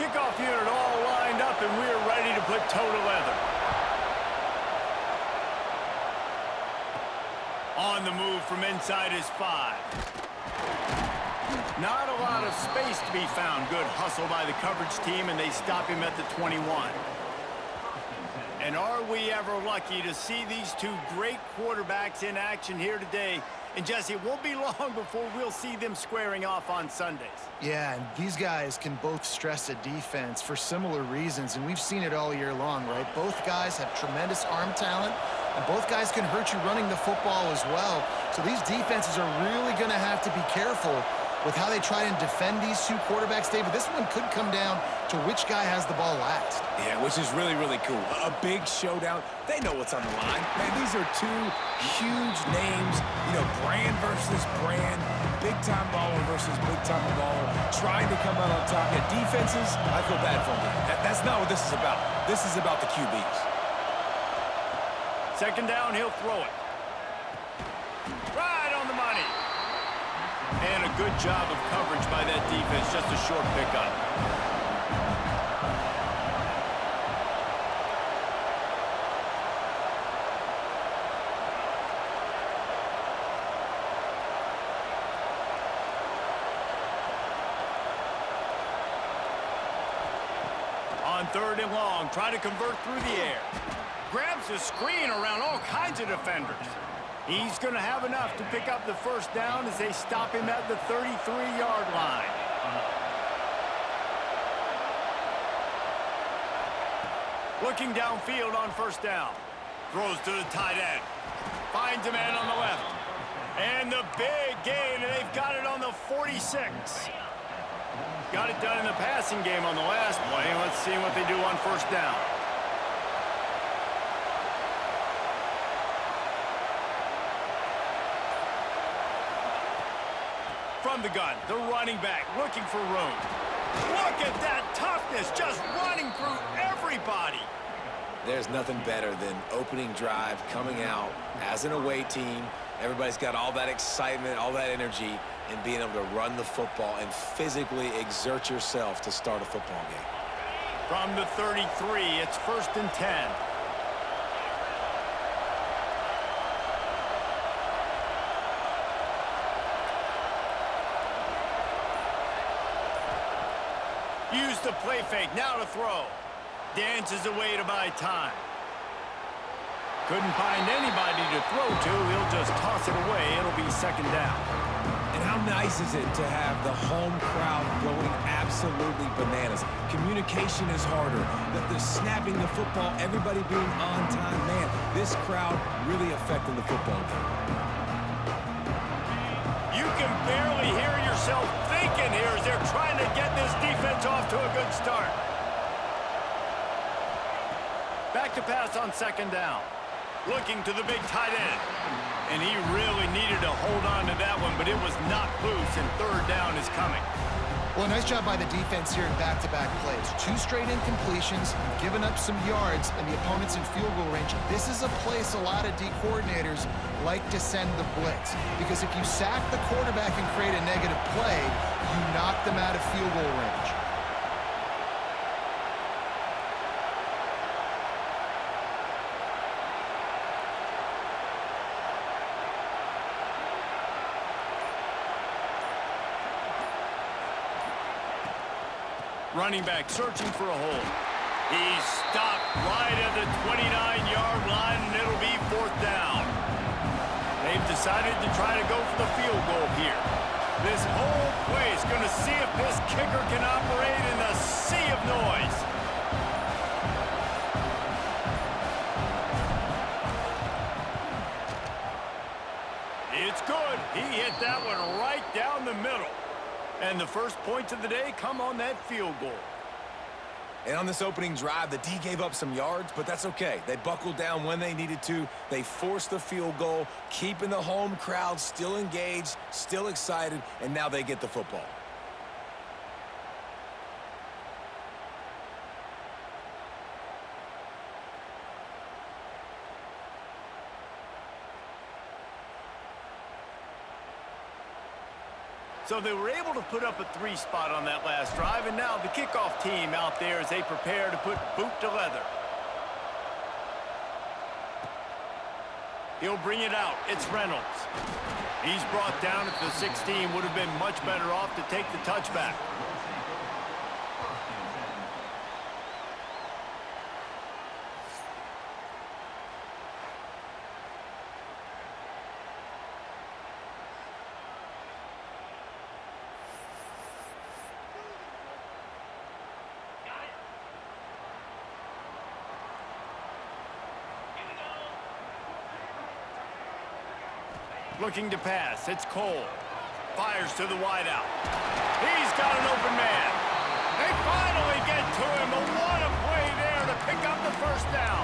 Kickoff unit all lined up, and we're ready to put toe to leather. On the move from inside his 5. Not a lot of space to be found. Good hustle by the coverage team, and they stop him at the 21. And are we ever lucky to see these two great quarterbacks in action here today? And Jesse, it won't be long before we'll see them squaring off on Sundays. Yeah, and these guys can both stress a defense for similar reasons, and we've seen it all year long, right? Both guys have tremendous arm talent, and both guys can hurt you running the football as well. So these defenses are really going to have to be careful with how they try and defend these two quarterbacks, David. This one could come down to which guy has the ball last. Yeah, which is really, really cool. A big showdown. They know what's on the line. Man, these are two huge names, brand versus brand, big-time baller versus big-time baller, trying to come out on top. Yeah, defenses, I feel bad for them. That's not what this is about. This is about the QBs. Second down, he'll throw it. Right on the money. And a good job of coverage by that defense, just a short pickup. On 3rd and long, try to convert through the air. Grabs the screen around all kinds of defenders. He's going to have enough to pick up the first down as they stop him at the 33-yard line. Looking downfield on first down. Throws to the tight end. Finds a man on the left. And the big gain, and they've got it on the 46. Got it done in the passing game on the last play. Let's see what they do on first down. From the gun, the running back looking for room. Look at that toughness, just running through everybody. There's nothing better than opening drive, coming out as an away team. Everybody's got all that excitement, all that energy, and being able to run the football and physically exert yourself to start a football game. From the 33, it's 1st and 10. Use the play fake, now to throw. Dances away to buy time. Couldn't find anybody to throw to. He'll just toss it away. It'll be 2nd down. And how nice is it to have the home crowd going absolutely bananas? Communication is harder. The snapping the football, everybody being on time. Man, this crowd really affecting the football game. You can barely hear yourself thinking here as they're trying to get this defense off to a good start. Back to pass on 2nd down. Looking to the big tight end. And he really needed to hold on to that one, but it was knocked loose, and 3rd down is coming. Well, nice job by the defense here in back-to-back plays. 2 straight incompletions, given up some yards, and the opponent's in field goal range. This is a place a lot of D coordinators like to send the blitz, because if you sack the quarterback and create a negative play, you knock them out of field goal range. Running back searching for a hole. He's stopped right at the 29-yard line, and it'll be 4th down. They've decided to try to go for the field goal here. This whole play is going to see if this kicker can operate in the sea of noise. It's good. He hit that one right down the middle. And the first points of the day come on that field goal. And on this opening drive, the D gave up some yards, but that's okay. They buckled down when they needed to. They forced the field goal, keeping the home crowd still engaged, still excited, and now they get the football. So they were able to put up a 3 spot on that last drive, and now the kickoff team out there as they prepare to put boot to leather. He'll bring it out. It's Reynolds. He's brought down at the 16. Would have been much better off to take the touchback. Looking to pass. It's Cole. Fires to the wideout. He's got an open man. They finally get to him. But what a play there to pick up the first down.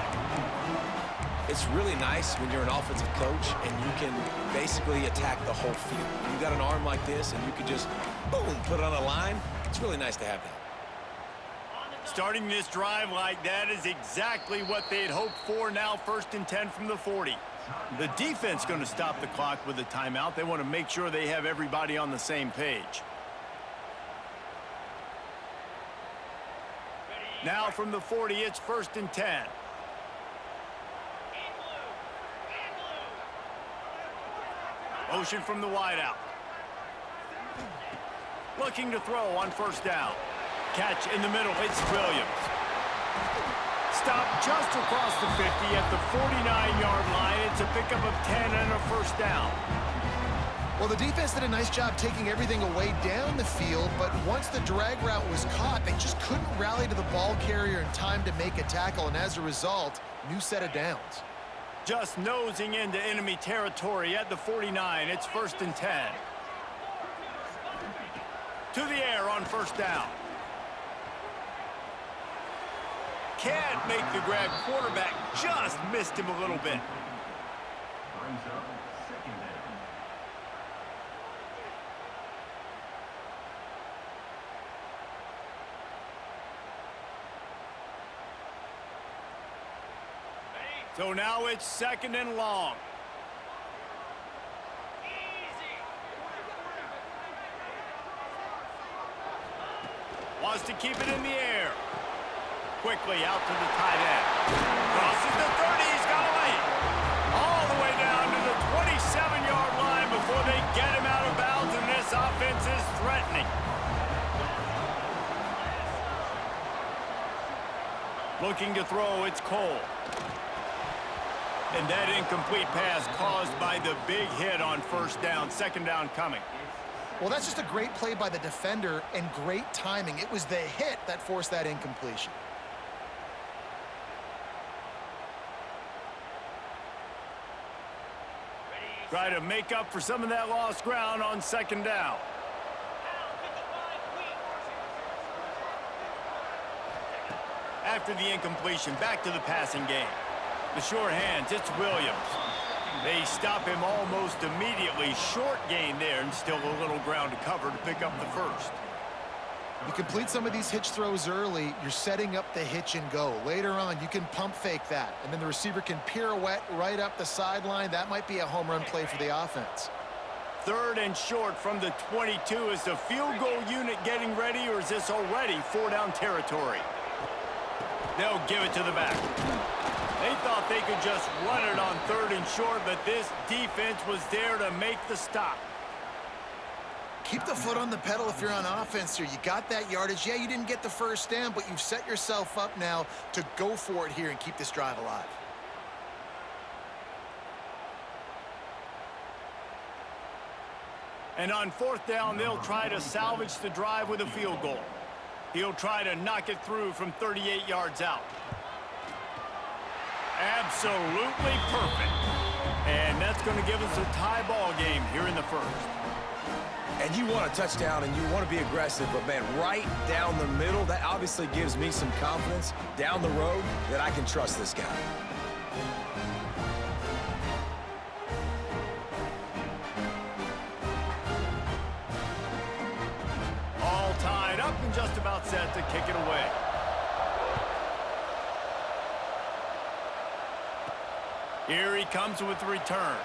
It's really nice when you're an offensive coach and you can basically attack the whole field. When you got an arm like this and you can just, boom, put it on a line, it's really nice to have that. Starting this drive like that is exactly what they'd hoped for. Now 1st and 10 from the 40. The defense going to stop the clock with a timeout. They want to make sure they have everybody on the same page. Now from the 40, it's 1st and 10. Motion from the wideout. Looking to throw on 1st down. Catch in the middle. It's Williams. Stop just across the 50 at the 49-yard line. It's a pickup of 10 and a 1st down. Well, the defense did a nice job taking everything away down the field, but once the drag route was caught, they just couldn't rally to the ball carrier in time to make a tackle, and as a result, new set of downs. Just nosing into enemy territory at the 49. It's 1st and 10. To the air on 1st down. Can't make the grab. Quarterback just missed him a little bit. So now it's 2nd and long. Wants to keep it in the air. Quickly out to the tight end. Crosses the 30. He's got to lay it. All the way down to the 27-yard line before they get him out of bounds, and this offense is threatening. Looking to throw, it's Cole. And that incomplete pass caused by the big hit on 1st down. 2nd down coming. Well, that's just a great play by the defender and great timing. It was the hit that forced that incompletion. Try to make up for some of that lost ground on 2nd down. After the incompletion, back to the passing game. The short hands, it's Williams. They stop him almost immediately. Short gain there, and still a little ground to cover to pick up the 1st. You complete some of these hitch throws early, you're setting up the hitch and go. Later on, you can pump fake that, and then the receiver can pirouette right up the sideline. That might be a home run play for the offense. 3rd and short from the 22. Is the field goal unit getting ready, or is this already 4-down territory? They'll give it to the back. They thought they could just run it on 3rd and short, but this defense was there to make the stop. Keep the foot on the pedal if you're on offense here. You got that yardage. Yeah, you didn't get the 1st down, but you've set yourself up now to go for it here and keep this drive alive. And on 4th down, they'll try to salvage the drive with a field goal. He'll try to knock it through from 38 yards out. Absolutely perfect. And that's going to give us a tie ball game here in the 1st. And you want a touchdown and you want to be aggressive, but man, right down the middle, that obviously gives me some confidence down the road that I can trust this guy. All tied up and just about set to kick it away. Here he comes with the return.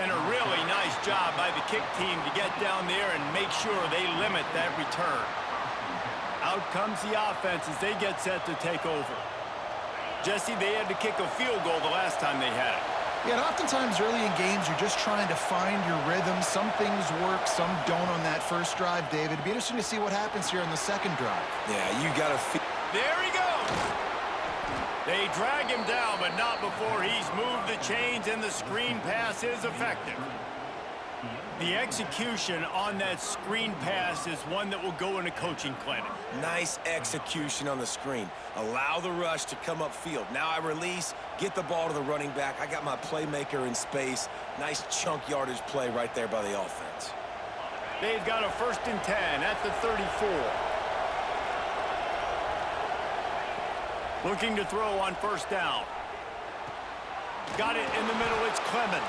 And a really nice job by the kick team to get down there and make sure they limit that return. Out comes the offense as they get set to take over. Jesse, they had to kick a field goal the last time they had it. Yeah, and oftentimes early in games, you're just trying to find your rhythm. Some things work, some don't on that first drive, David. It'd be interesting to see what happens here on the second drive. Yeah, you got to feel. There he goes. They drag him down, but not before he's moved the chains, and the screen pass is effective. The execution on that screen pass is one that will go in a coaching clinic. Nice execution on the screen. Allow the rush to come upfield. Now I release, get the ball to the running back. I got my playmaker in space. Nice chunk yardage play right there by the offense. They've got a 1st and 10 at the 34. Looking to throw on 1st down. Got it in the middle, it's Clemens.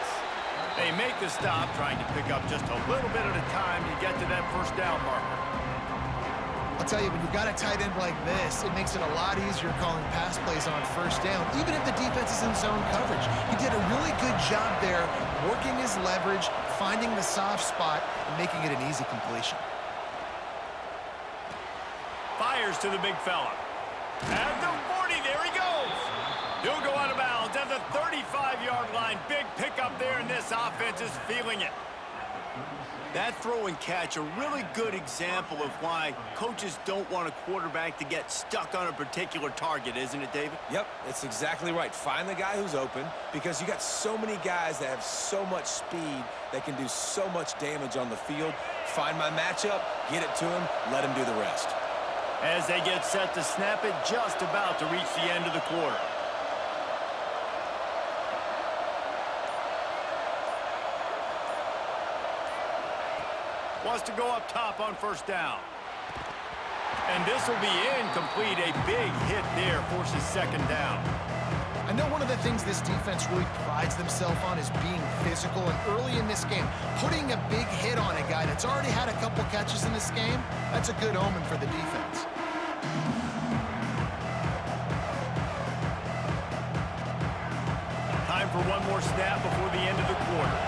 They make the stop, trying to pick up just a little bit at a time to get to that 1st down marker. I'll tell you, when you've got a tight end like this, it makes it a lot easier calling pass plays on 1st down, even if the defense is in zone coverage. He did a really good job there, working his leverage, finding the soft spot, and making it an easy completion. Fires to the big fella. At the 40, there he goes. He'll go out of bounds at the 35-yard line. Big pickup there, and this offense is feeling it. That throw and catch, a really good example of why coaches don't want a quarterback to get stuck on a particular target, isn't it, David? Yep, it's exactly right. Find the guy who's open, because you got so many guys that have so much speed that can do so much damage on the field. Find my matchup, get it to him, let him do the rest. As they get set to snap it, just about to reach the end of the quarter. Wants to go up top on 1st down. And this will be incomplete. A big hit there forces 2nd down. I know one of the things this defense really prides themselves on is being physical, and early in this game, putting a big hit on a guy that's already had a couple catches in this game, that's a good omen for the defense. Time for one more snap before the end of the quarter.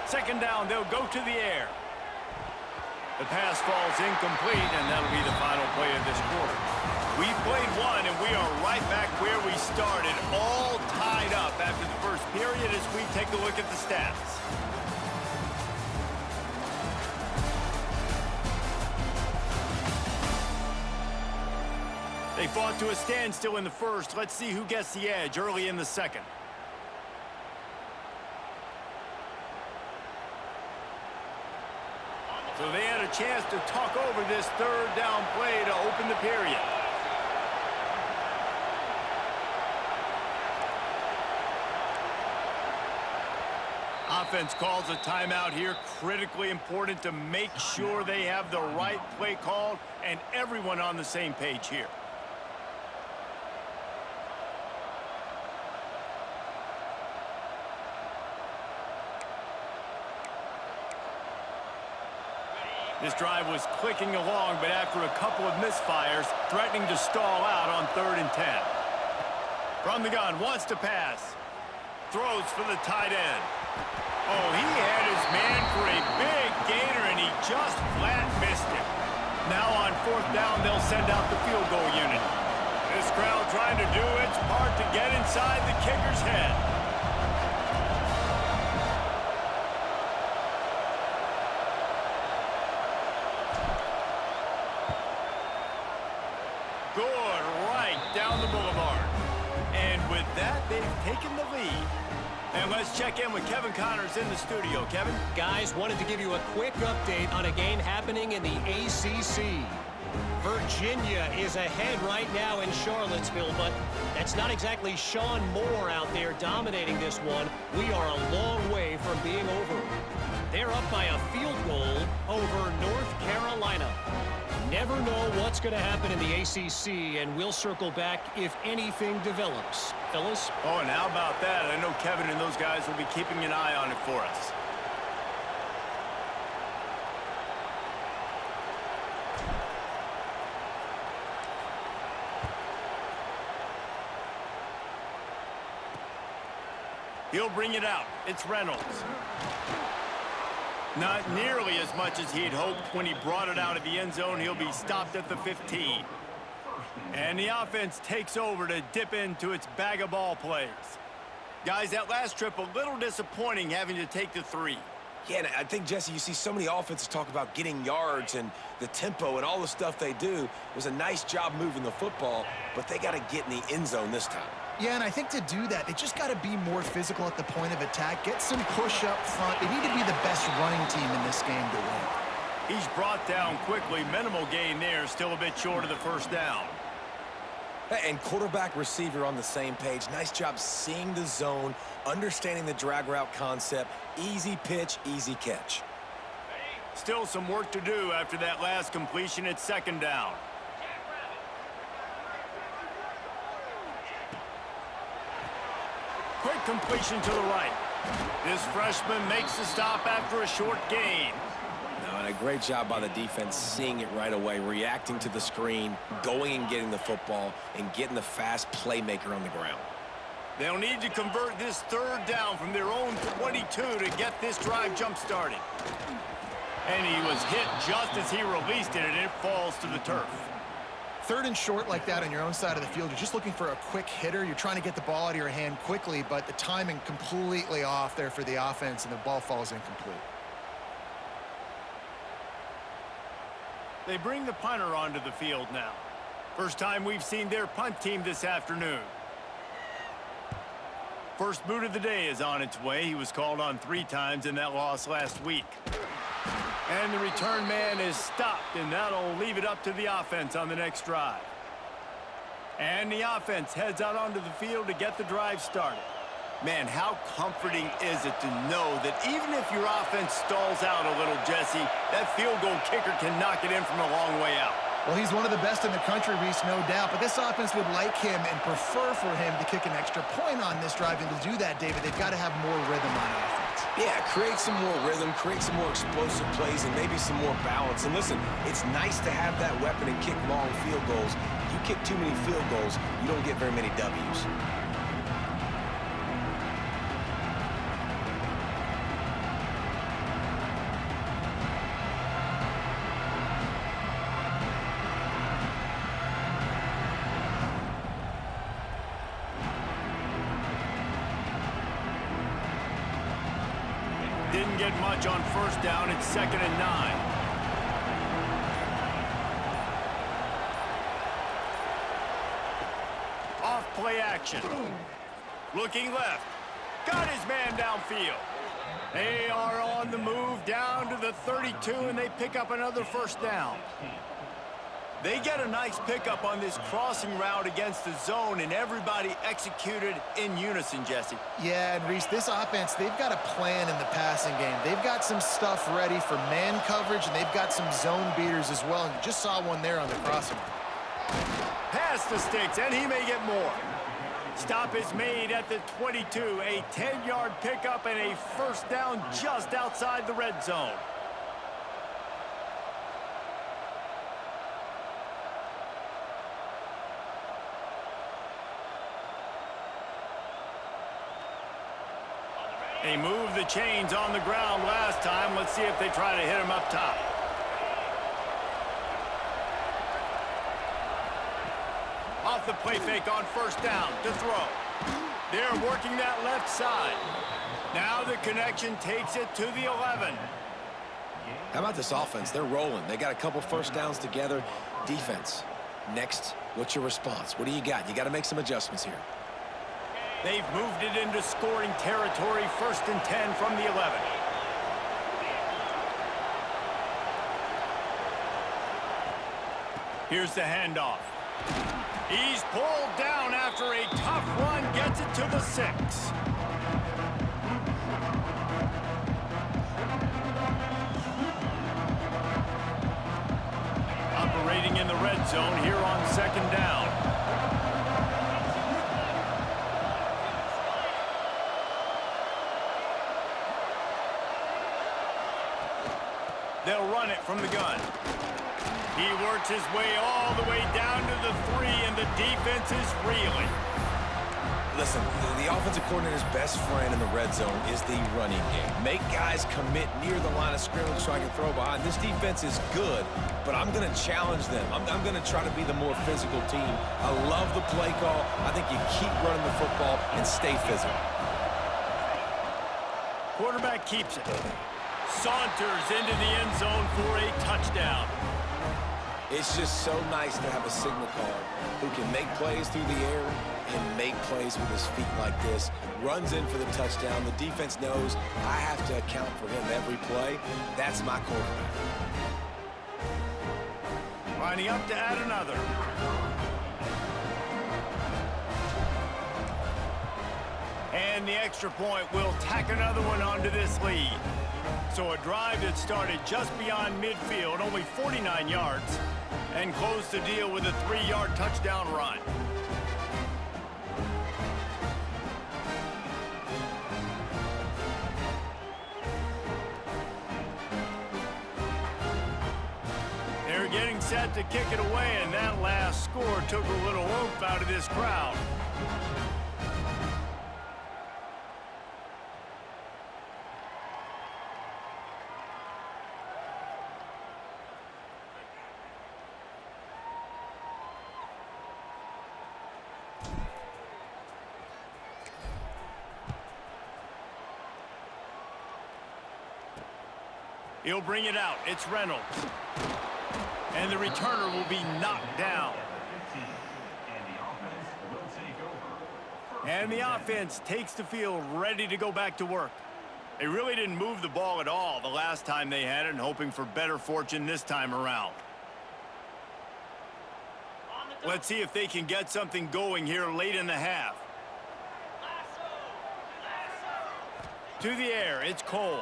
Second down, they'll go to the air. The pass falls incomplete, and that'll be the final play of this quarter. We've played one, and we are right back where we started, all tied up after the first period as we take a look at the stats. They fought to a standstill in the first. Let's see who gets the edge early in the second. So they had a chance to talk over this 3rd down play to open the period. Offense calls a timeout here. Critically important to make sure they have the right play called and everyone on the same page here. This drive was clicking along, but after a couple of misfires, threatening to stall out on 3rd and 10. From the gun, wants to pass. Throws for the tight end. Oh, he had his man for a big gainer, and he just flat missed it. Now on 4th down, they'll send out the field goal unit. This crowd trying to do its part to get inside the kicker's head. Good, right down the boulevard. And with that, they've taken the lead. And let's check in with Kevin Connors in the studio. Kevin? Guys, wanted to give you a quick update on a game happening in the ACC. Virginia is ahead right now in Charlottesville, but that's not exactly Sean Moore out there dominating this one. We are a long way from being over. They're up by a field goal over North Carolina. Never know what's going to happen in the ACC, and we'll circle back if anything develops. Fellas? Oh, and how about that? I know Kevin and those guys will be keeping an eye on it for us. He'll bring it out. It's Reynolds. Not nearly as much as he'd hoped when he brought it out of the end zone. He'll be stopped at the 15. And the offense takes over to dip into its bag of ball plays. Guys, that last trip a little disappointing having to take the 3. Yeah, and I think, Jesse, you see so many offenses talk about getting yards and the tempo and all the stuff they do. It was a nice job moving the football, but they got to get in the end zone this time. Yeah, and I think to do that, they just got to be more physical at the point of attack, get some push up front. They need to be the best running team in this game to win. He's brought down quickly. Minimal gain there, still a bit short of the first down. And quarterback receiver on the same page. Nice job seeing the zone, understanding the drag route concept. Easy pitch, easy catch. Still some work to do after that last completion at second down. Quick completion to the right. This freshman makes the stop after a short gain. And a great job by the defense seeing it right away, reacting to the screen, going and getting the football, and getting the fast playmaker on the ground. They'll need to convert this third down from their own 22 to get this drive jump-started. And he was hit just as he released it, and it falls to the turf. Third and short like that on your own side of the field, you're just looking for a quick hitter. You're trying to get the ball out of your hand quickly, but the timing completely off there for the offense, and the ball falls incomplete. They bring the punter onto the field now. First time we've seen their punt team this afternoon. First boot of the day is on its way. He was called on 3 times in that loss last week. And the return man is stopped, and that'll leave it up to the offense on the next drive. And the offense heads out onto the field to get the drive started. Man, how comforting is it to know that even if your offense stalls out a little, Jesse, that field goal kicker can knock it in from a long way out. Well, he's one of the best in the country, Reese, no doubt. But this offense would like him and prefer for him to kick an extra point on this drive. And to do that, David, they've got to have more rhythm on offense. Yeah, create some more rhythm, create some more explosive plays, and maybe some more balance. And listen, it's nice to have that weapon and kick long field goals. If you kick too many field goals, you don't get very many W's. Didn't get much on first down. It's 2nd and 9. Off play action. Looking left. Got his man downfield. They are on the move down to the 32, and they pick up another first down. They get a nice pickup on this crossing route against the zone, and everybody executed in unison, Jesse. Yeah, and Reese, this offense, they've got a plan in the passing game. They've got some stuff ready for man coverage, and they've got some zone beaters as well. And you just saw one there on the crossing. Past the sticks, and he may get more. Stop is made at the 22. A 10-yard pickup and a first down just outside the red zone. They moved the chains on the ground last time. Let's see if they try to hit him up top. Off the play fake on first down to throw. They're working that left side. Now the connection takes it to the 11. How about this offense? They're rolling. They got a couple first downs together. Defense. Next, what's your response? What do you got? You got to make some adjustments here. They've moved it into scoring territory, 1st and 10 from the 11. Here's the handoff. He's pulled down after a tough run, gets it to the 6. Operating in the red zone here on 2nd down. They'll run it from the gun. He works his way all the way down to the 3, and the defense is reeling. Listen, the offensive coordinator's best friend in the red zone is the running game. Make guys commit near the line of scrimmage so I can throw behind. This defense is good, but I'm going to challenge them. I'm going to try to be the more physical team. I love the play call. I think you keep running the football and stay physical. Quarterback keeps it. Saunters into the end zone for a touchdown. It's just so nice to have a signal caller who can make plays through the air and make plays with his feet like this. Runs in for the touchdown. The defense knows I have to account for him every play. That's my quarterback. Lining up to add another. And the extra point will tack another one onto this lead. So a drive that started just beyond midfield, only 49 yards, and closed the deal with a 3-yard touchdown run. They're getting set to kick it away, and that last score took a little oomph out of this crowd. He'll bring it out. It's Reynolds. And the returner will be knocked down. And the offense takes the field ready to go back to work. They really didn't move the ball at all the last time they had it, and hoping for better fortune this time around. Let's see if they can get something going here late in the half. To the air, it's Cole.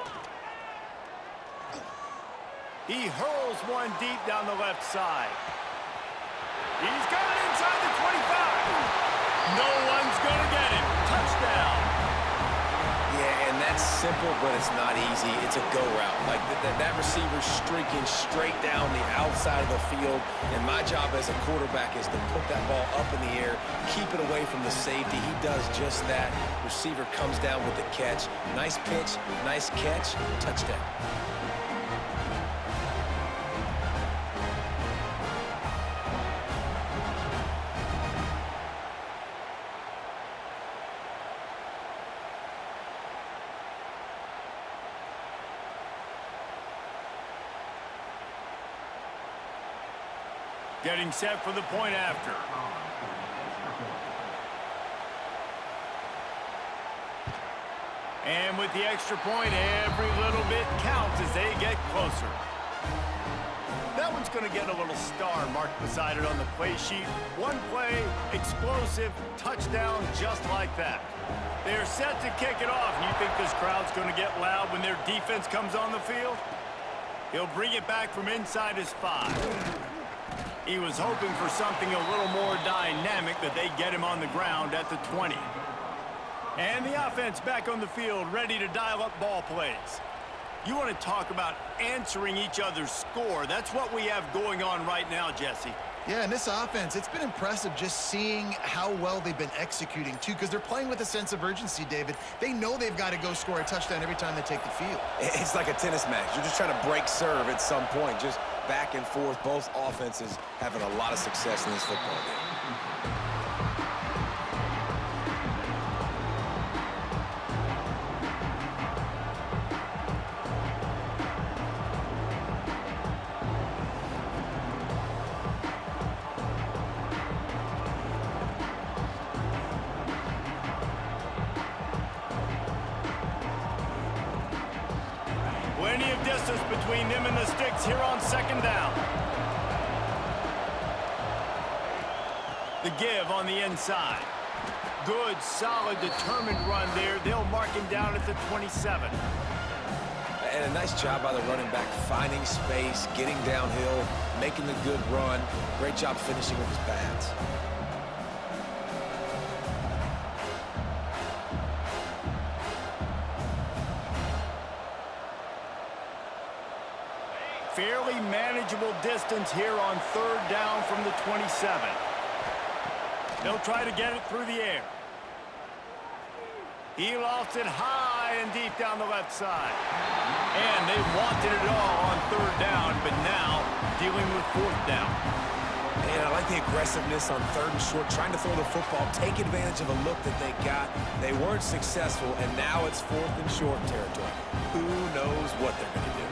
He hurls one deep down the left side. He's got it inside the 25. No one's going to get him. Touchdown. Yeah, and that's simple, but it's not easy. It's a go route. Like that receiver's streaking straight down the outside of the field, and my job as a quarterback is to put that ball up in the air, keep it away from the safety. He does just that. Receiver comes down with the catch. Nice pitch, nice catch, touchdown. Getting set for the point after. And with the extra point, every little bit counts as they get closer. That one's going to get a little star marked beside it on the play sheet. One play, explosive, touchdown, just like that. They're set to kick it off. You think this crowd's going to get loud when their defense comes on the field? He'll bring it back from inside his 5. He was hoping for something a little more dynamic, that they get him on the ground at the 20. And the offense back on the field, ready to dial up ball plays. You want to talk about answering each other's score. That's what we have going on right now, Jesse. Yeah, and this offense, it's been impressive just seeing how well they've been executing, too, because they're playing with a sense of urgency, David. They know they've got to go score a touchdown every time they take the field. It's like a tennis match. You're just trying to break serve at some point, just back and forth. Both offenses having a lot of success in this football game. Plenty of distance between them and the sticks here on second down. The give on the inside. Good, solid, determined run there. They'll mark him down at the 27. And a nice job by the running back, finding space, getting downhill, making the good run. Great job finishing with his pads. Fairly manageable distance here on third down from the 27. They'll try to get it through the air. He lost it high and deep down the left side. And they wanted it all on third down, but now dealing with fourth down. And I like the aggressiveness on third and short, trying to throw the football, take advantage of a look that they got. They weren't successful, and now it's fourth and short territory. Who knows what they're going to do?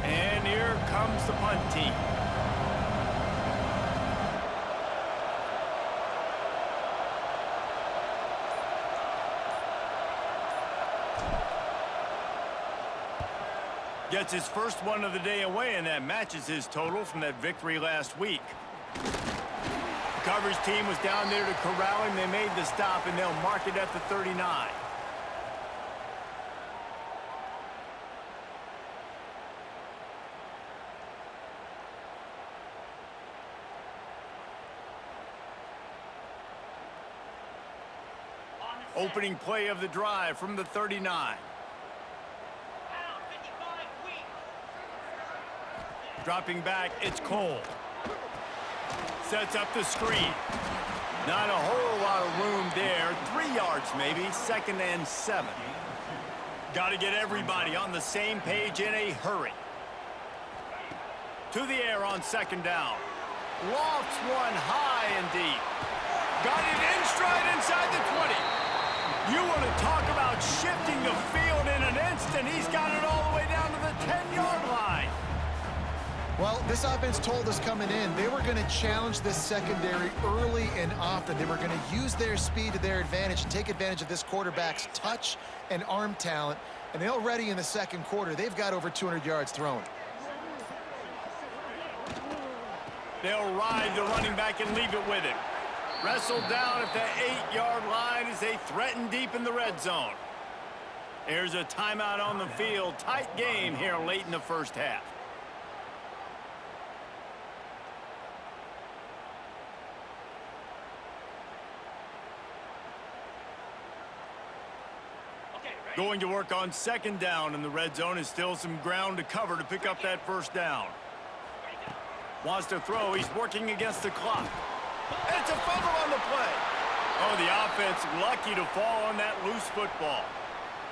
And here comes the punt team. Gets his first one of the day away, and that matches his total from that victory last week. The coverage team was down there to corral him. They made the stop, and they'll mark it at the 39. Opening play of the drive from the 39. Dropping back, it's Cole. Sets up the screen. Not a whole lot of room there. 3 yards maybe, 2nd and 7. Got to get everybody on the same page in a hurry. To the air on 2nd down. Lofts one high and deep. Got it in stride inside the 20. You want to talk about shifting the field in an instant. He's got it all the way down to the 10-yard line. Well, this offense told us coming in they were going to challenge this secondary early and often. They were going to use their speed to their advantage and take advantage of this quarterback's touch and arm talent. And already in the second quarter, they've got over 200 yards thrown. They'll ride the running back and leave it with him. Wrestled down at the 8-yard line as they threaten deep in the red zone. There's a timeout on the field. Tight game here late in the first half. Going to work on 2nd down in the red zone is still some ground to cover to pick up that first down. Wants to throw. He's working against the clock. It's a fumble on the play. Oh, the offense lucky to fall on that loose football.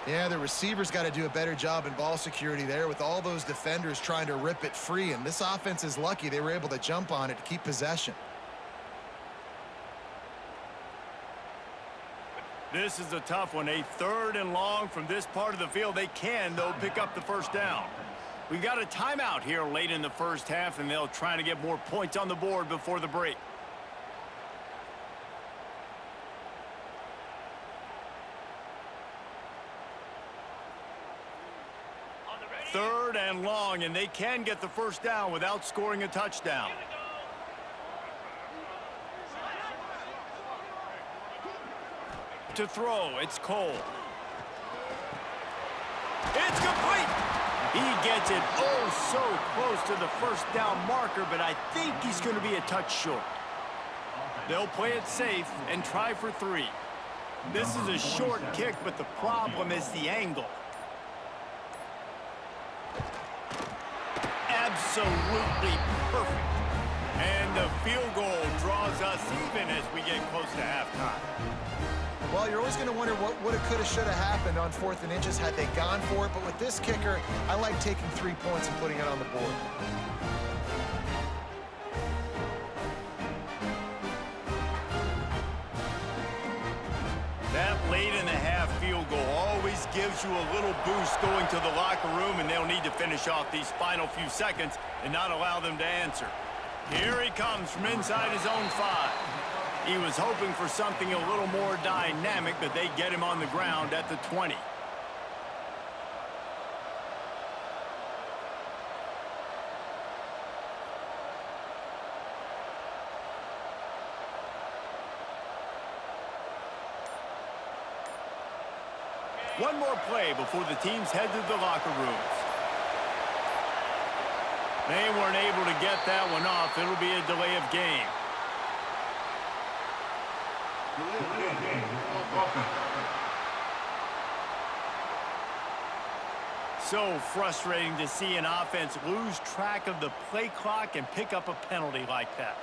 Yeah, the receivers got to do a better job in ball security there with all those defenders trying to rip it free. And this offense is lucky they were able to jump on it to keep possession. This is a tough one. A 3rd and long from this part of the field. They can, though, pick up the first down. We got a timeout here late in the first half, and they'll try to get more points on the board before the break. Third and long, and they can get the first down without scoring a touchdown. To throw, it's Cole. It's complete. He gets it oh so close to the first down marker, but I think he's going to be a touch short. They'll play it safe and try for 3. This is a short kick, but the problem is the angle. Absolutely perfect. And the field goal draws us even as we get close to halftime. Well, you're always going to wonder what woulda, coulda, shoulda happened on 4th and inches had they gone for it. But with this kicker, I like taking 3 points and putting it on the board. That late in the half field goal always gives you a little boost going to the locker room, and they'll need to finish off these final few seconds and not allow them to answer. Here he comes from inside his own 5. He was hoping for something a little more dynamic, but they get him on the ground at the 20. One more play before the teams head to the locker rooms. They weren't able to get that one off. It'll be a delay of game. so frustrating to see an offense lose track of the play clock and pick up a penalty like that.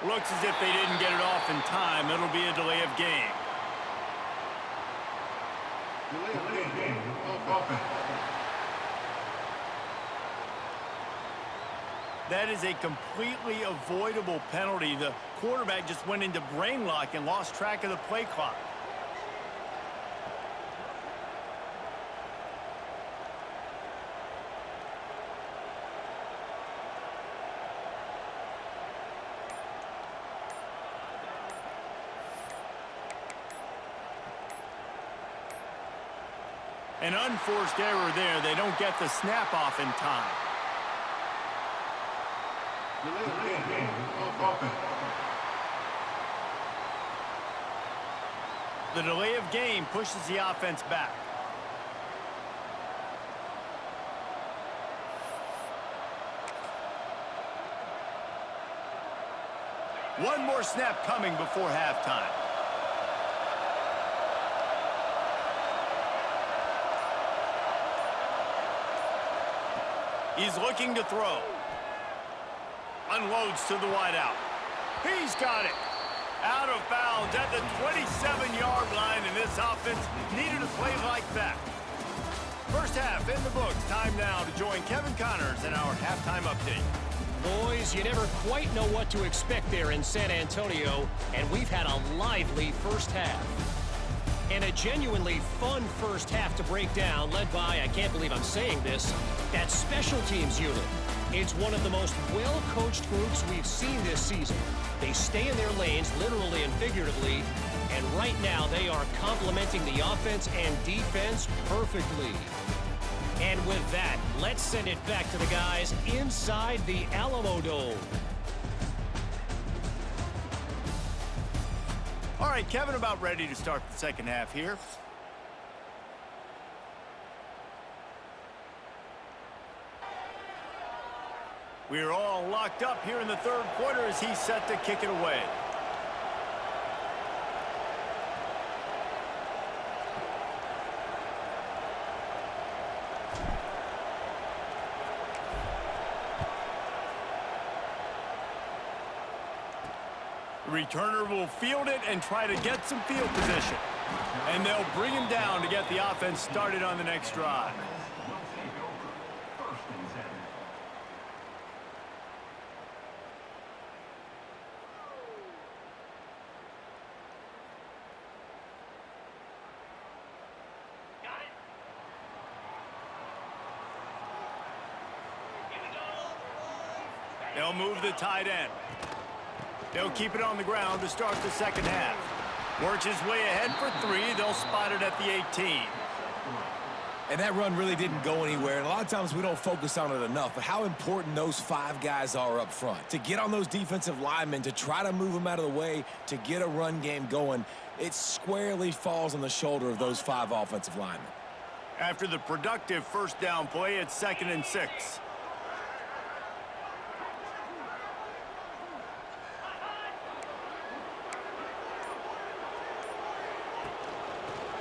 Looks as if they didn't get it off in time. It'll be a delay of game. That is a completely avoidable penalty. The quarterback just went into brain lock and lost track of the play clock. An unforced error there. They don't get the snap off in time. The delay of game pushes the offense back. One more snap coming before halftime. He's looking to throw. Unloads to the wideout. He's got it. Out of bounds at the 27-yard line, and this offense needed a play like that. First half in the books. Time now to join Kevin Connors in our halftime update. Boys, you never quite know what to expect there in San Antonio, and we've had a lively first half. And a genuinely fun first half to break down, led by, I can't believe I'm saying this, that special teams unit. It's one of the most well-coached groups we've seen this season. They stay in their lanes, literally and figuratively, and right now they are complementing the offense and defense perfectly. And with that, let's send it back to the guys inside the Alamo Dome. All right, Kevin, about ready to start the second half here. We're all locked up here in the third quarter as he's set to kick it away. The returner will field it and try to get some field position. And they'll bring him down to get the offense started on the next drive. They'll move the tight end. They'll keep it on the ground to start the second half. Works his way ahead for 3. They'll spot it at the 18. And that run really didn't go anywhere. And a lot of times we don't focus on it enough, but how important those 5 guys are up front. To get on those defensive linemen, to try to move them out of the way, to get a run game going, it squarely falls on the shoulder of those 5 offensive linemen. After the productive first down play, it's 2nd and 6.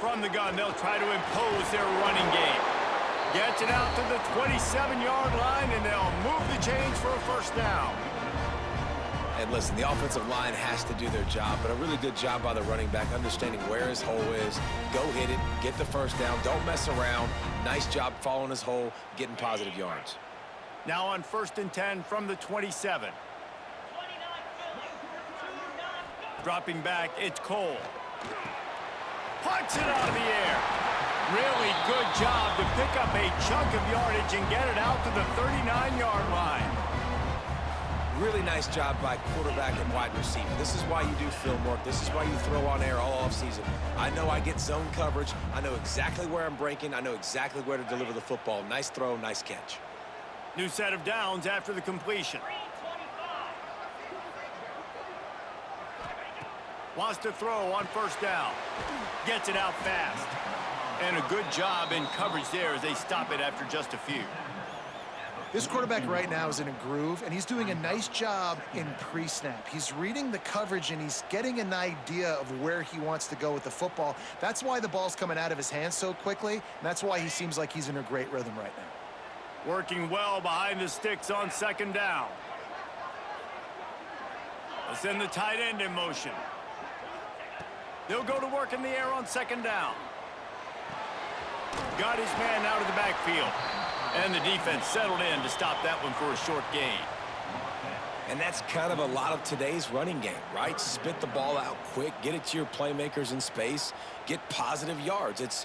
From the gun, they'll try to impose their running game. Gets it out to the 27-yard line, and they'll move the chains for a first down. And listen, the offensive line has to do their job, but a really good job by the running back, understanding where his hole is. Go hit it, get the first down, don't mess around. Nice job following his hole, getting positive yards. Now on 1st and 10 from the 27. Dropping back, it's Cole. Punts it out of the air. Really good job to pick up a chunk of yardage and get it out to the 39-yard line. Really nice job by quarterback and wide receiver. This is why you do film work. This is why you throw on air all offseason. I know I get zone coverage. I know exactly where I'm breaking. I know exactly where to deliver the football. Nice throw, nice catch. New set of downs after the completion. Wants to throw on first down. Gets it out fast. And a good job in coverage there as they stop it after just a few. This quarterback right now is in a groove, and he's doing a nice job in pre-snap. He's reading the coverage, and he's getting an idea of where he wants to go with the football. That's why the ball's coming out of his hands so quickly, and that's why he seems like he's in a great rhythm right now. Working well behind the sticks on second down. Let's send the tight end in motion. They'll go to work in the air on second down. Got his man out of the backfield. And the defense settled in to stop that one for a short gain. And that's kind of a lot of today's running game, right? Spit the ball out quick, get it to your playmakers in space, get positive yards. It's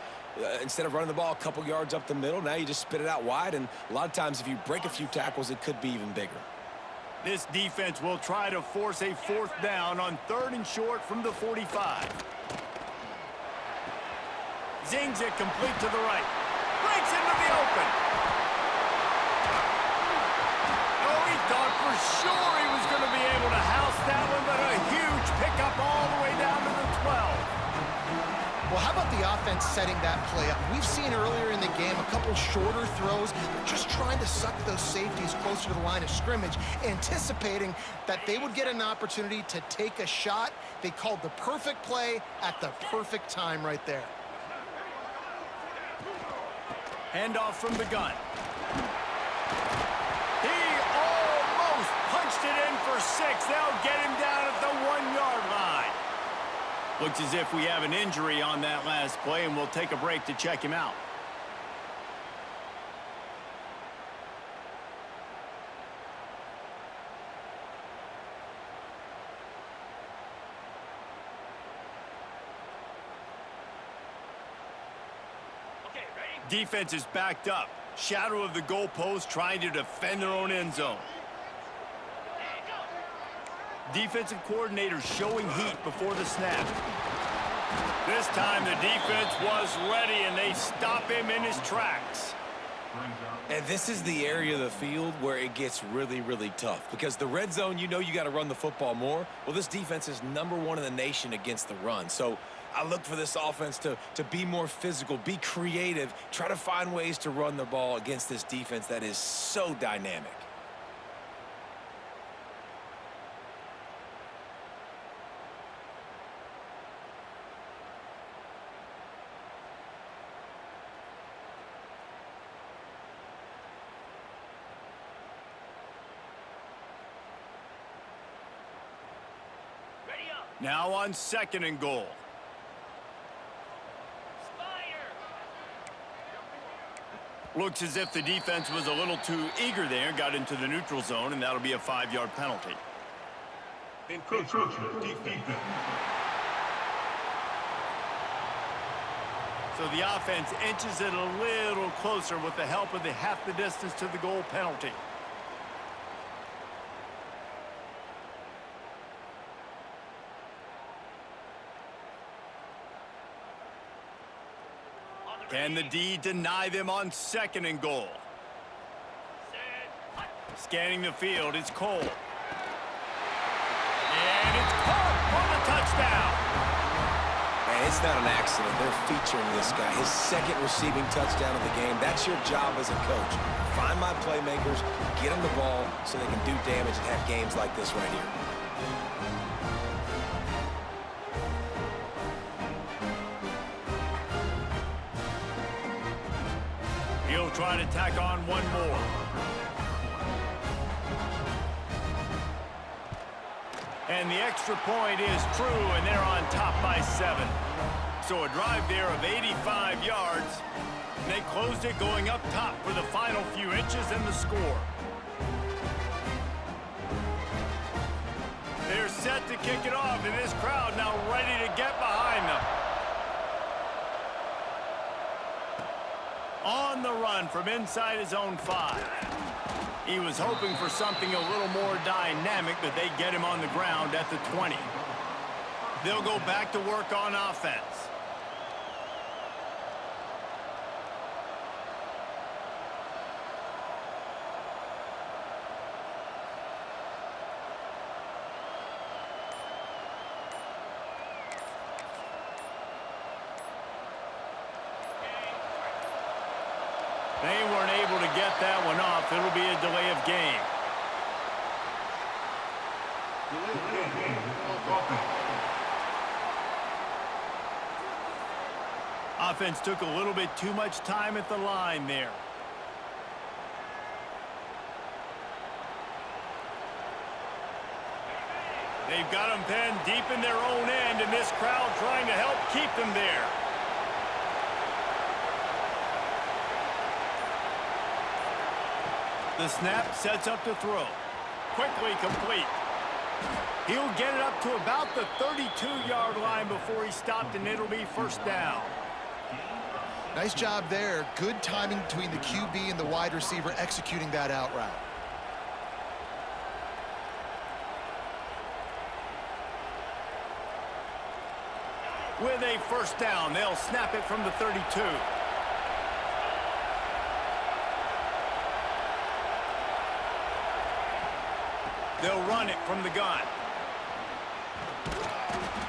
instead of running the ball a couple yards up the middle, now you just spit it out wide, and a lot of times if you break a few tackles, it could be even bigger. This defense will try to force a fourth down on 3rd and short from the 45. Zings it complete to the right. Breaks into the open. Thought for sure he was going to be able to house that one, but a huge pickup all the way down to the 12. Well, how about the offense setting that play up? We've seen earlier in the game a couple shorter throws. They're just trying to suck those safeties closer to the line of scrimmage, anticipating that they would get an opportunity to take a shot. They called the perfect play at the perfect time right there. Handoff from the gun. Punched it in for 6. They'll get him down at the 1-yard line. Looks as if we have an injury on that last play, and we'll take a break to check him out. Okay, ready? Defense is backed up. Shadow of the goalpost, trying to defend their own end zone. Defensive coordinator showing heat before the snap. This time the defense was ready, and they stop him in his tracks. And this is the area of the field where it gets really, really tough. Because the red zone, you know you got to run the football more. Well, this defense is #1 in the nation against the run. So I look for this offense to be more physical, be creative, try to find ways to run the ball against this defense that is so dynamic. Now on 2nd and goal. Looks as if the defense was a little too eager there, got into the neutral zone, and that'll be a 5-yard penalty. Encroachment defense. So the offense inches it a little closer with the help of the half the distance to the goal penalty. Can the D deny them on 2nd and goal? Scanning the field, it's Cole. And it's caught for the touchdown. Man, it's not an accident. They're featuring this guy. His 2nd receiving touchdown of the game. That's your job as a coach. Find my playmakers, get them the ball so they can do damage and have games like this right here. He'll try to tack on one more. And the extra point is true, and they're on top by 7. So a drive there of 85 yards. And they closed it going up top for the final few inches and the score. They're set to kick it off, and this crowd now ready to get behind them. On the run from inside his own 5. He was hoping for something a little more dynamic, but they get him on the ground at the 20. They'll go back to work on offense. get that one off. It'll be a delay of game. Offense took a little bit too much time at the line there. They've got them pinned deep in their own end, and this crowd trying to help keep them there. The snap sets up to throw. Quickly complete. He'll get it up to about the 32-yard line before he stopped, and it'll be first down. Nice job there. Good timing between the QB and the wide receiver executing that out route. With a first down, they'll snap it from the 32. They'll run it from the gun.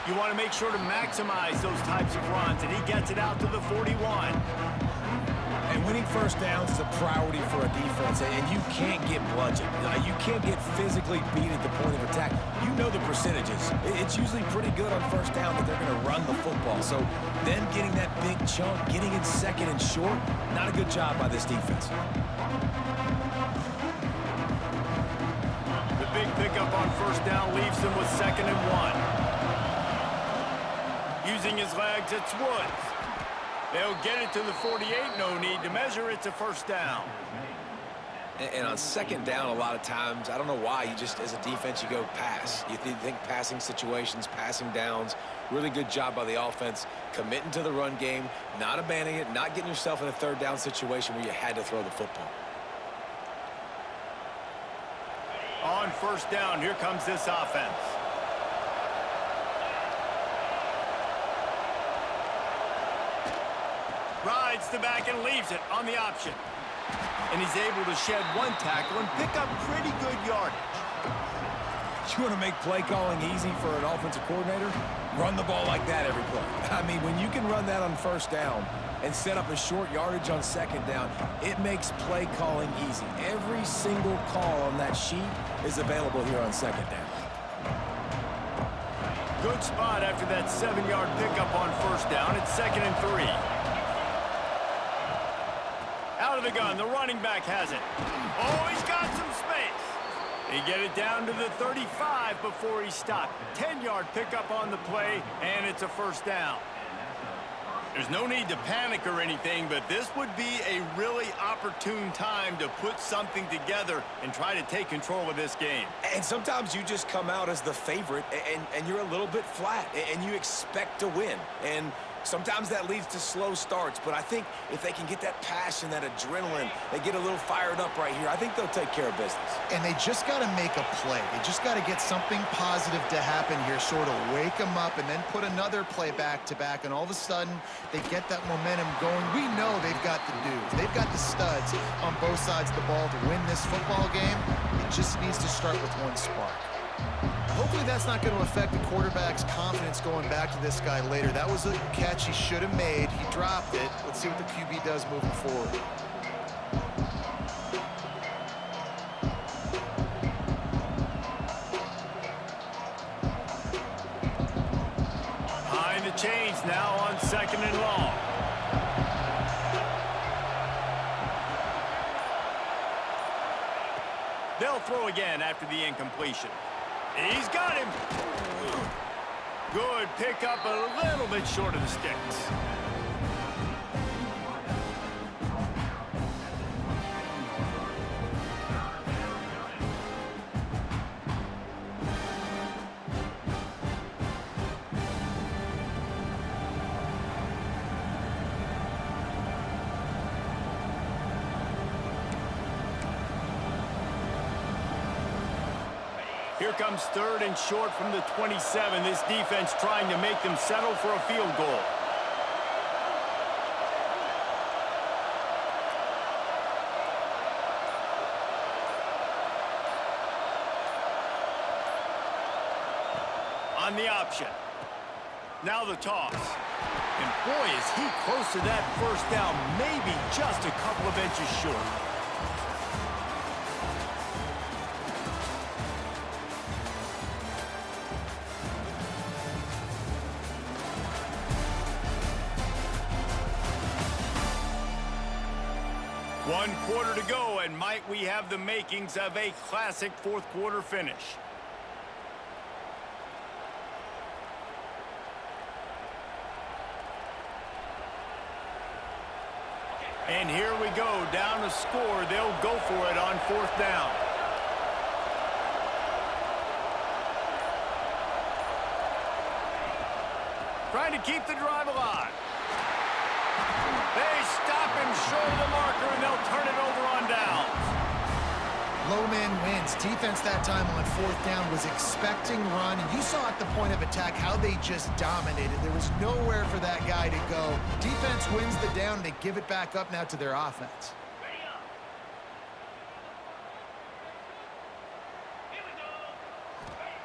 You want to make sure to maximize those types of runs, and he gets it out to the 41. And winning first downs is a priority for a defense, and you can't get bludgeoned. You can't get physically beat at the point of attack. You know the percentages. It's usually pretty good on first down that they're going to run the football. So then getting that big chunk, getting it second and short, not a good job by this defense. The big pickup on first down leaves them with 2nd and 1. Using his legs, it's Woods. They'll get it to the 48. No need to measure. It's a first down. And on second down, a lot of times, I don't know why, you just, as a defense, you go pass. You think passing situations, passing downs. Really good job by the offense, committing to the run game, not abandoning it, not getting yourself in a third down situation where you had to throw the football. On first down, here comes this offense. Rides the back and leaves it on the option. And he's able to shed one tackle and pick up pretty good yardage. You want to make play calling easy for an offensive coordinator? Run the ball like that every play. I mean, when you can run that on first down and set up a short yardage on second down, it makes play calling easy. Every single call on that sheet is available here on second down. Good spot after that 7-yard pickup on first down. It's 2nd and 3. Out of the gun, the running back has it. Oh, he's got some space. They get it down to the 35 before he stopped. 10-yard pickup on the play, and it's a first down. There's no need to panic or anything, but this would be a really opportune time to put something together and try to take control of this game. And sometimes you just come out as the favorite, and you're a little bit flat, and you expect to win. And sometimes that leads to slow starts, but I think if they can get that passion, that adrenaline, they get a little fired up right here, I think they'll take care of business. And they just got to make a play. They just got to get something positive to happen here, sort of wake them up, and then put another play back-to-back, and all of a sudden, they get that momentum going. We know they've got the dudes. They've got the studs on both sides of the ball to win this football game. It just needs to start with one spark. Hopefully that's not going to affect the quarterback's confidence going back to this guy later. That was a catch he should have made. He dropped it. Let's see what the QB does moving forward. Behind the chains now on 2nd and long. They'll throw again after the incompletion. He's got him. Good pickup, a little bit short of the sticks. Here comes 3rd and short from the 27. This defense trying to make them settle for a field goal. On the option. Now the toss. And boy, is he close to that first down, maybe just a couple of inches short. 1 quarter to go, and might we have the makings of a classic fourth quarter finish. And here we go, down to score. They'll go for it on 4th down. Trying to keep the drive alive. They stop him short of the marker, and they'll turn it over on downs. Low man wins. Defense that time on 4th down was expecting run. You saw at the point of attack how they just dominated. There was nowhere for that guy to go. Defense wins the down. They give it back up now to their offense.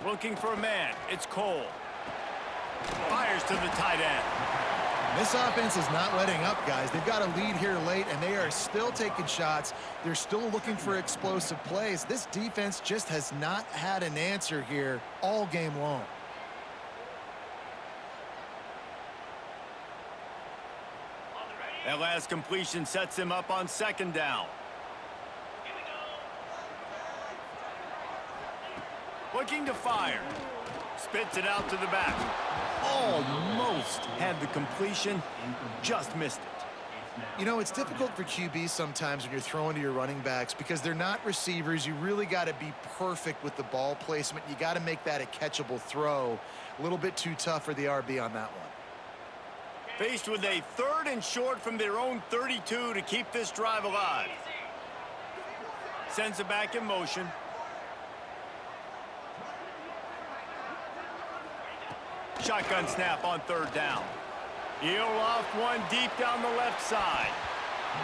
Looking for a man. It's Cole. Fires to the tight end. This offense is not letting up, guys. They've got a lead here late, and they are still taking shots. They're still looking for explosive plays. This defense just has not had an answer here all game long. That last completion sets him up on 2nd down. Looking to fire. Spits it out to the back. Almost had the completion, just missed it. You know, it's difficult for QBs sometimes when you're throwing to your running backs because they're not receivers. You really got to be perfect with the ball placement. You got to make that a catchable throw. A little bit too tough for the RB on that one. Faced with a 3rd and short from their own 32 to keep this drive alive. Sends it back in motion. Shotgun snap on 3rd down. He'll off one deep down the left side.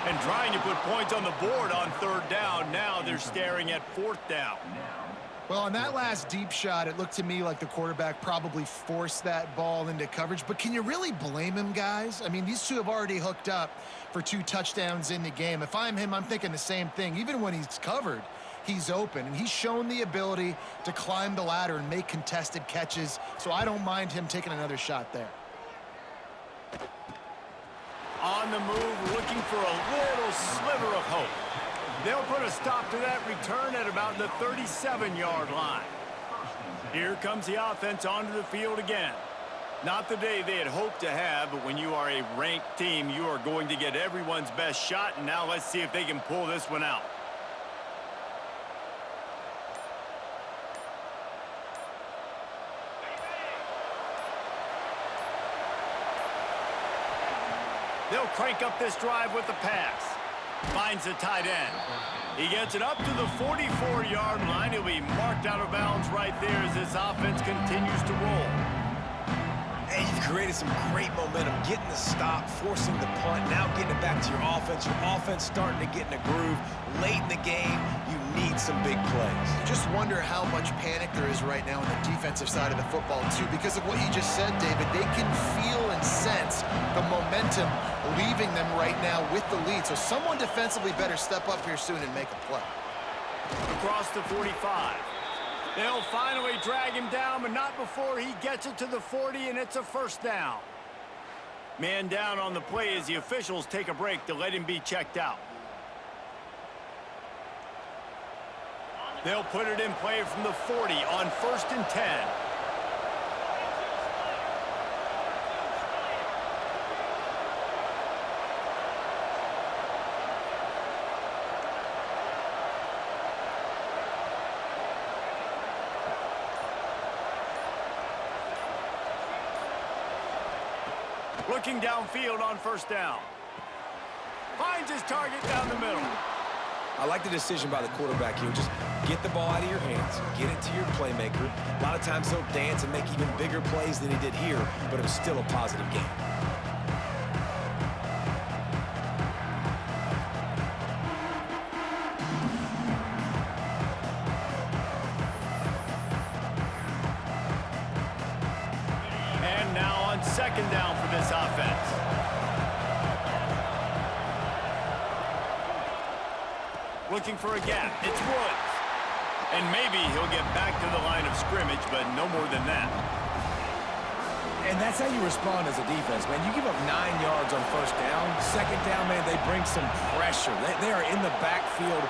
And trying to put points on the board on 3rd down. Now they're staring at 4th down. Well, on that last deep shot, it looked to me like the quarterback probably forced that ball into coverage. But can you really blame him, guys? I mean, these two have already hooked up for 2 touchdowns in the game. If I'm him, I'm thinking the same thing. Even when he's covered, he's open. And he's shown the ability to climb the ladder and make contested catches. So I don't mind him taking another shot there. On the move, looking for a little sliver of hope. They'll put a stop to that return at about the 37-yard line. Here comes the offense onto the field again. Not the day they had hoped to have, but when you are a ranked team, you are going to get everyone's best shot, and now let's see if they can pull this one out. They'll crank up this drive with the pass. Finds the tight end. He gets it up to the 44-yard line. He'll be marked out of bounds right there as this offense continues to roll. And you've created some great momentum, getting the stop, forcing the punt, now getting it back to your offense. Your offense starting to get in a groove. Late in the game, you need some big plays. You just wonder how much panic there is right now on the defensive side of the football, too. Because of what you just said, David, they can feel and sense the momentum leaving them right now with the lead. So someone defensively better step up here soon and make a play. Across the 45. They'll finally drag him down, but not before he gets it to the 40, and it's a 1st down. Man down on the play as the officials take a break to let him be checked out. They'll put it in play from the 40 on 1st and 10. Looking downfield on 1st down. Finds his target down the middle. I like the decision by the quarterback here. Just get the ball out of your hands, get it to your playmaker. A lot of times he'll dance and make even bigger plays than he did here, but it was still a positive game. And now on 2nd down for this offense. Looking for a gap. It's Woods. And maybe he'll get back to the line of scrimmage, but no more than that. And that's how you respond as a defense, man. You give up 9 yards on first down. Second down, man, they bring some pressure. They are in the backfield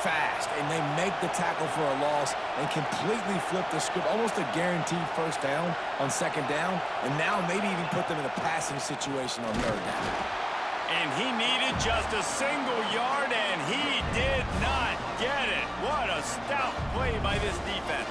fast, and they make the tackle for a loss and completely flip the script, almost a guaranteed first down on second down, and now maybe even put them in a passing situation on third down. And he needed just a single yard, and he did not get it. What a stout play by this defense.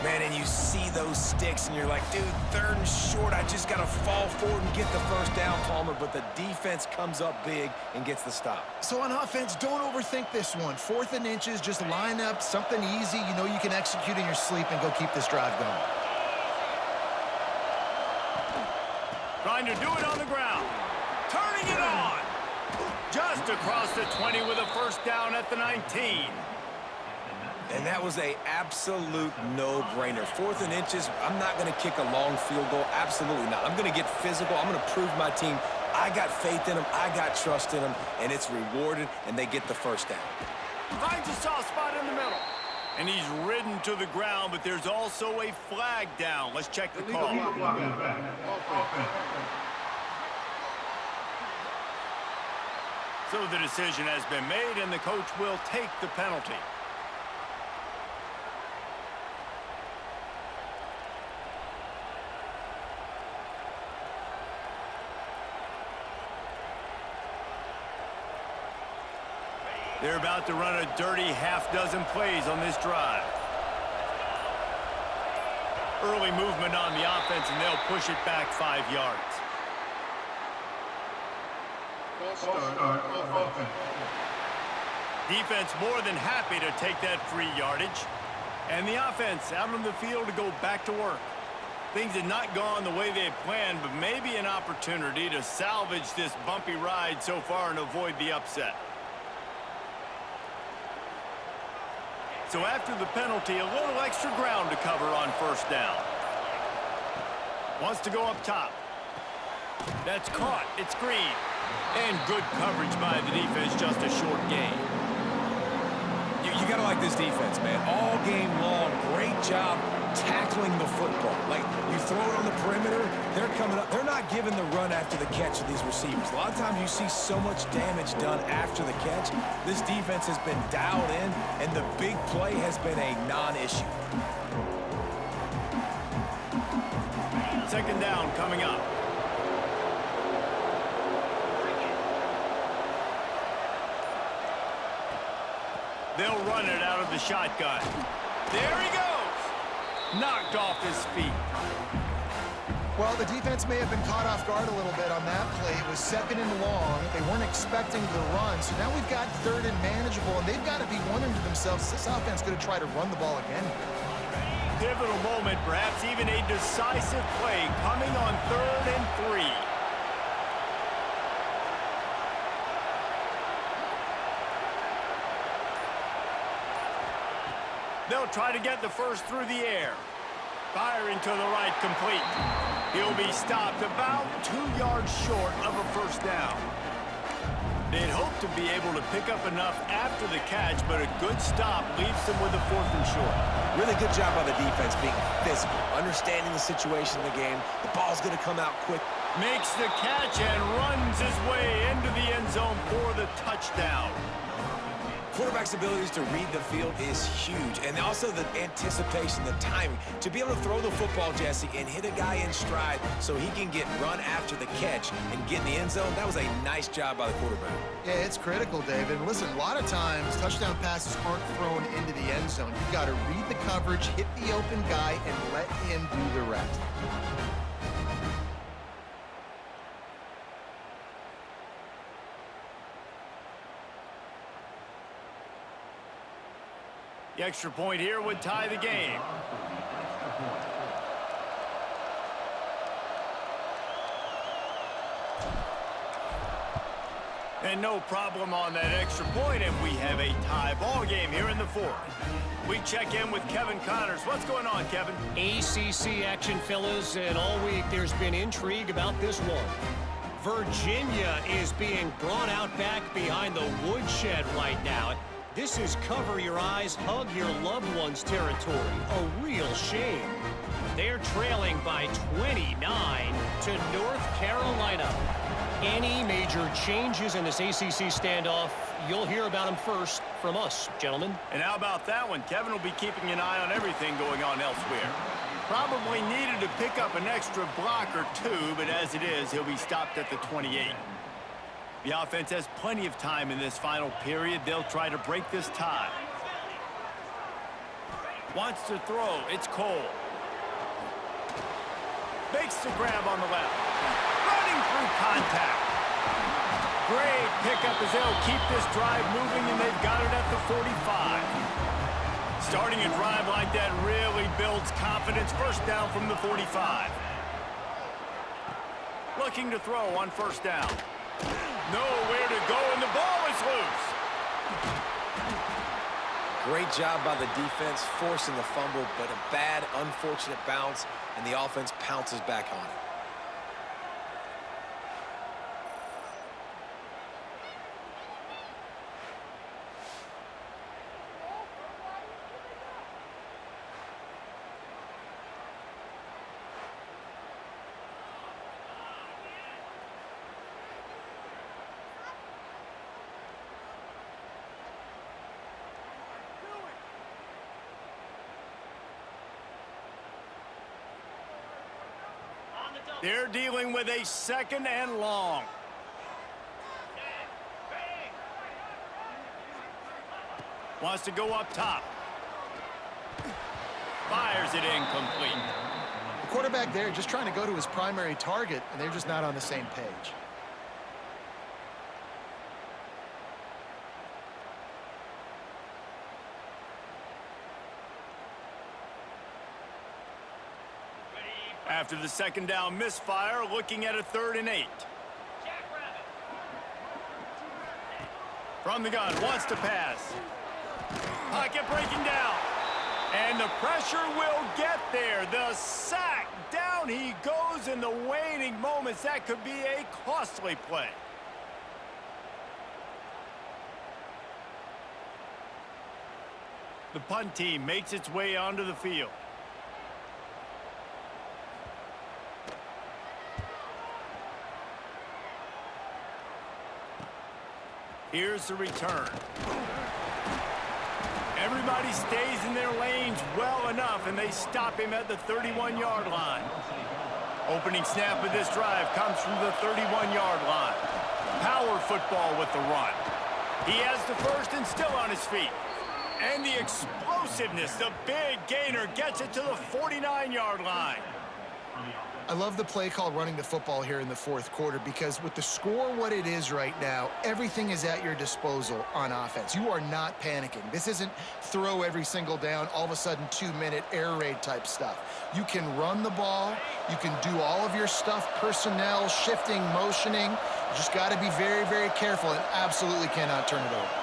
Man, and you see those sticks, and you're like, dude, third and short, I just got to fall forward and get the first down, Palmer, but the defense comes up big and gets the stop. So on offense, don't overthink this one. 4th and inches, just line up something easy you know you can execute in your sleep and go keep this drive going. Trying to do it on the ground. Turning it on. Just across the 20 with a first down at the 19. And that was a absolute no-brainer. 4th and inches, I'm not going to kick a long field goal. Absolutely not. I'm going to get physical. I'm going to prove my team I got faith in them. I got trust in them. And it's rewarded, and they get the first down. Finds a soft spot in the middle. And he's ridden to the ground, but there's also a flag down. Let's check the call. So the decision has been made, and the coach will take the penalty. They're about to run a dirty half-dozen plays on this drive. Early movement on the offense, and they'll push it back 5 yards. Defense more than happy to take that free yardage. And the offense out on the field to go back to work. Things had not gone the way they had planned, but maybe an opportunity to salvage this bumpy ride so far and avoid the upset. So after the penalty, a little extra ground to cover on first down. Wants to go up top. That's caught. It's Green. And good coverage by the defense, just a short gain. You got to like this defense, man. All game long, great job tackling the football. Like, you throw it on the perimeter, they're coming up. They're not giving the run after the catch of these receivers. A lot of times you see so much damage done after the catch. This defense has been dialed in, and the big play has been a non-issue. Second down coming up. They'll run it out of the shotgun. There he goes. Knocked off his feet. Well, the defense may have been caught off guard a little bit on that play. It was 2nd and long. They weren't expecting the run. So now we've got 3rd and manageable, and they've got to be wondering to themselves, is this offense going to try to run the ball again here? Pivotal moment, perhaps even a decisive play coming on 3rd and 3. They'll try to get the first through the air. Firing to the right, complete. He'll be stopped about 2 yards short of a first down. They'd hoped to be able to pick up enough after the catch, but a good stop leaves them with a 4th and short. Really good job by the defense being physical, understanding the situation in the game. The ball's going to come out quick. Makes the catch and runs his way into the end zone for the touchdown. Quarterback's abilities to read the field is huge, and also the anticipation, the timing. To be able to throw the football, Jesse, and hit a guy in stride so he can get run after the catch and get in the end zone, that was a nice job by the quarterback. Yeah, it's critical, David. And listen, a lot of times, touchdown passes aren't thrown into the end zone. You've got to read the coverage, hit the open guy, and let him do the rest. The extra point here would tie the game. And no problem on that extra point, and we have a tie ball game here in the 4th. We check in with Kevin Connors. What's going on, Kevin? ACC action, fellas, and all week there's been intrigue about this one. Virginia is being brought out back behind the woodshed right now. This is cover your eyes, hug your loved ones territory. A real shame. They're trailing by 29 to North Carolina. Any major changes in this ACC standoff, you'll hear about them first from us, gentlemen. And how about that one? Kevin will be keeping an eye on everything going on elsewhere. Probably needed to pick up an extra block or two, but as it is, he'll be stopped at the 28. The offense has plenty of time in this final period. They'll try to break this tie. Wants to throw. It's Cole. Makes the grab on the left. Running through contact. Great pickup as they'll keep this drive moving, and they've got it at the 45. Starting a drive like that really builds confidence. First down from the 45. Looking to throw on first down. Nowhere to go, and the ball is loose. Great job by the defense forcing the fumble, but a bad, unfortunate bounce, and the offense pounces back on it. They're dealing with a second and long. Wants to go up top. Fires it incomplete. The quarterback there just trying to go to his primary target, and they're just not on the same page. After the second down misfire, looking at a 3rd and 8. From the gun, wants to pass. Pocket breaking down. And the pressure will get there. The sack. Down he goes in the waning moments. That could be a costly play. The punt team makes its way onto the field. Here's the return. Everybody stays in their lanes well enough, and they stop him at the 31-yard line. Opening snap of this drive comes from the 31-yard line. Power football with the run. He has the first and still on his feet. And the explosiveness, the big gainer, gets it to the 49-yard line. I love the play called running the football here in the 4th quarter, because with the score what it is right now, everything is at your disposal on offense. You are not panicking. This isn't throw every single down, all of a sudden 2-minute air raid type stuff. You can run the ball. You can do all of your stuff, personnel, shifting, motioning. You just got to be very, very careful and absolutely cannot turn it over.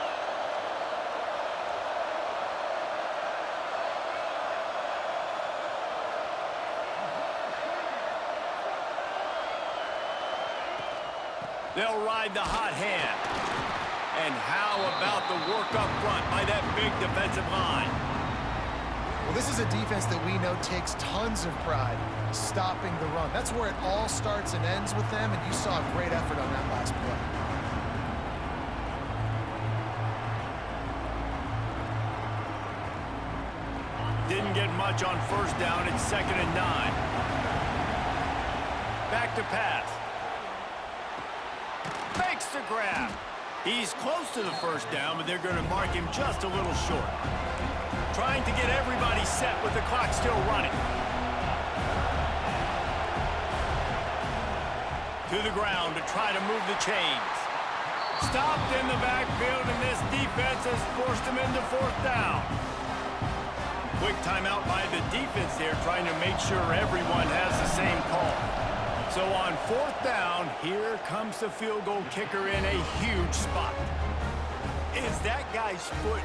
They'll ride the hot hand. And how about the work up front by that big defensive line? Well, this is a defense that we know takes tons of pride stopping the run. That's where it all starts and ends with them, and you saw a great effort on that last play. Didn't get much on first down. It's 2nd and 9. Back to pass. Makes the grab. He's close to the first down, but they're going to mark him just a little short. Trying to get everybody set with the clock still running. To the ground to try to move the chains. Stopped in the backfield, and this defense has forced him into 4th down. Quick timeout by the defense there, trying to make sure everyone has the same call. So on 4th down, here comes the field goal kicker in a huge spot. Is that guy's foot